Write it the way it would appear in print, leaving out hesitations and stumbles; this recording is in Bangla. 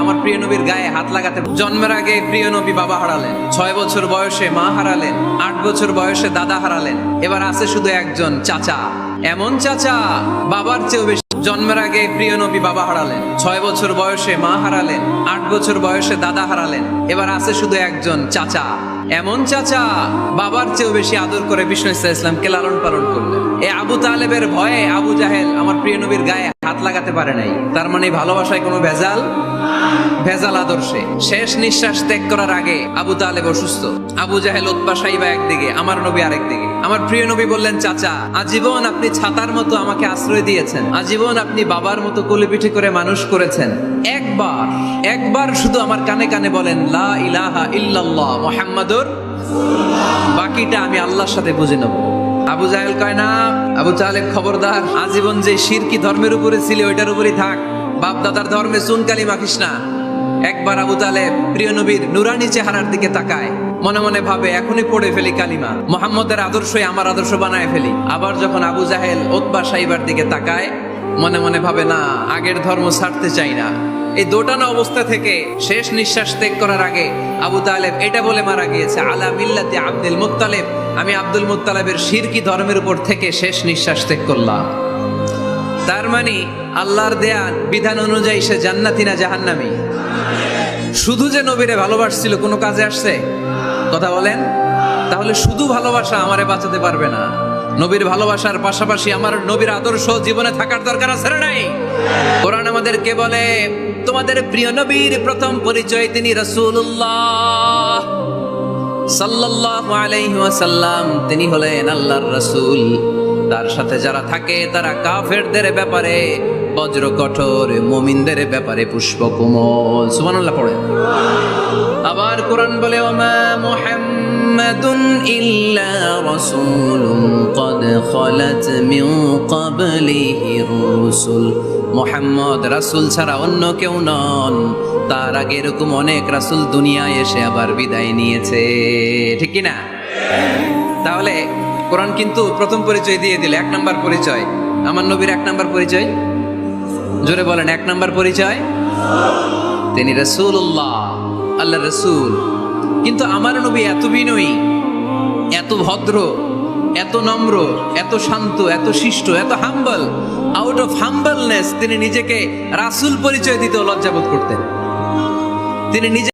আমার প্রিয় নবীর গায়ে হাত লাগাতে। জন্মের আগে প্রিয় নবী বাবা হারালেন, 6 বছর বয়সে মা হারালেন, 8 বছর বয়সে দাদা হারালেন, এবার আছে শুধু একজন চাচা। এমন চাচা বাবার চেয়েও বেশি। জন্মের আগে প্রিয় নবী বাবা হারালেন, 6 বছর বয়সে মা হারালেন, 8 বছর বয়সে দাদা হারালেন, এবার আছে শুধু একজন চাচা। এমন চাচা বাবার চেয়েও বেশি আদর করে বিষ্ণু ইসলামকে লালন পালন করলেন। এই আবু তালেবের ভয়ে আবু জাহেল আমার প্রিয় নবীর গায়ে হাত লাগাতে পারে নাই। তার মানে ভালোবাসায় কোনো ভেজাল আদর্শে। শেষ নিঃশ্বাস ত্যাগ করার আগে আবু তালেব অসুস্থ, আবু জাহেল উতবা সাইবা একদিকে, আমার নবী আরেকদিকে। আমার প্রিয় নবী বললেন, চাচা আজীবন আপনি ছাতার মতো আমাকে আশ্রয় দিয়েছেন, আজীবন আপনি বাবার মতো কোলে পিঠে করে মানুষ করেছেন, একবার শুধু আমার কানে কানে বলেন লা ইলাহা ইল্লাল্লাহ মুহাম্মাদুর রাসূলুল্লাহ, বাকিটা আমি আল্লাহর সাথে বুঝে নেব। আবু জাহেল কয় না, আবু তালেব খবরদার, আজীবন যে শিরকি ধর্মের উপরে ছিল ওইটার উপরেই থাক, বাপ দাদার ধর্মে চুনকালি মাখিস না। একবার আবু তালেব প্রিয় নবীর নুরানি চেহারার দিকে তাকায়, মনে মনে ভাবে এখনই পড়ে ফেলি কালিমা, মুহাম্মদের আদর্শই আমার আদর্শ বানায় ফেলি। আবার যখন আবু জাহেল উতবা সাইবার দিকে তাকায়, মনে মনে ভাবে না, আগের ধর্ম ছাড়তে চাই না। এই দোটানা অবস্থা থেকে শেষ নিঃশ্বাস ত্যাগ করার আগে আবু তালেব এটা বলে মারা গিয়েছে, আলা মিল্লাতি আব্দুল মুত্তালিব, আমি আব্দুল মুত্তালিবের শিরকি ধর্মের উপর থেকে শেষ নিঃশ্বাস ত্যাগ করলাম। তার মানে আল্লাহর দেয়া বিধান অনুযায়ী সে জান্নাতি না জাহান্নামী? শুধু যে নবীরে ভালোবাসছিল কোনো কাজে আসছে? কথা বলেন। তাহলে শুধু ভালোবাসা আমারে বাঁচাতে পারবে না। নবীর ভালোবাসার পাশাপাশি আমার নবীর আদর্শ জীবনে থাকার দরকার আছে না নাই? কোরআন আমাদেরকে বলে, তোমাদের প্রিয় নবীর প্রথম পরিচয় তিনি রাসূলুল্লাহ সাল্লাল্লাহু আলাইহি ওয়াসাল্লাম, তিনি হলেন আল্লাহর রাসূল। তার সাথে যারা থাকে তারা কাফেরদের ব্যাপারে বজ্র কঠোর, মুমিনদের ব্যাপারে পুষ্পকোমল। সুবহানাল্লাহ পড়ে। আবার কোরআন বলে, ওমা মুহাম্মাদুন ইল্লা রাসূলুন ক্বাদ খালাত মিন ক্বাবলিহির রাসূল, মুহাম্মদ রাসূল ছাড়া অন্য কেউ নন, তার আগে এরকম অনেক রাসূল দুনিয়ায় এসে আবার বিদায় নিয়েছে। ঠিক কি না? তাহলে কোরআন কিন্তু প্রথম পরিচয় দিয়ে দিলে, 1 নম্বর পরিচয় আমার নবীর। 1 নম্বর পরিচয়, জোরে বলেন, 1 নম্বর পরিচয় তিনি রাসূলুল্লাহ, আল্লাহর রাসূল। কিন্তু আমার নবী এত বিনয়ী, এত ভদ্র, এত নম্র, এত শান্ত, এত শিষ্ট, এত হাম্বল। আউট অফ হাম্বলনেস তিনি নিজেকে রাসূল পরিচয় দিতে লজ্জাবোধ করতেন। তিনি নিজে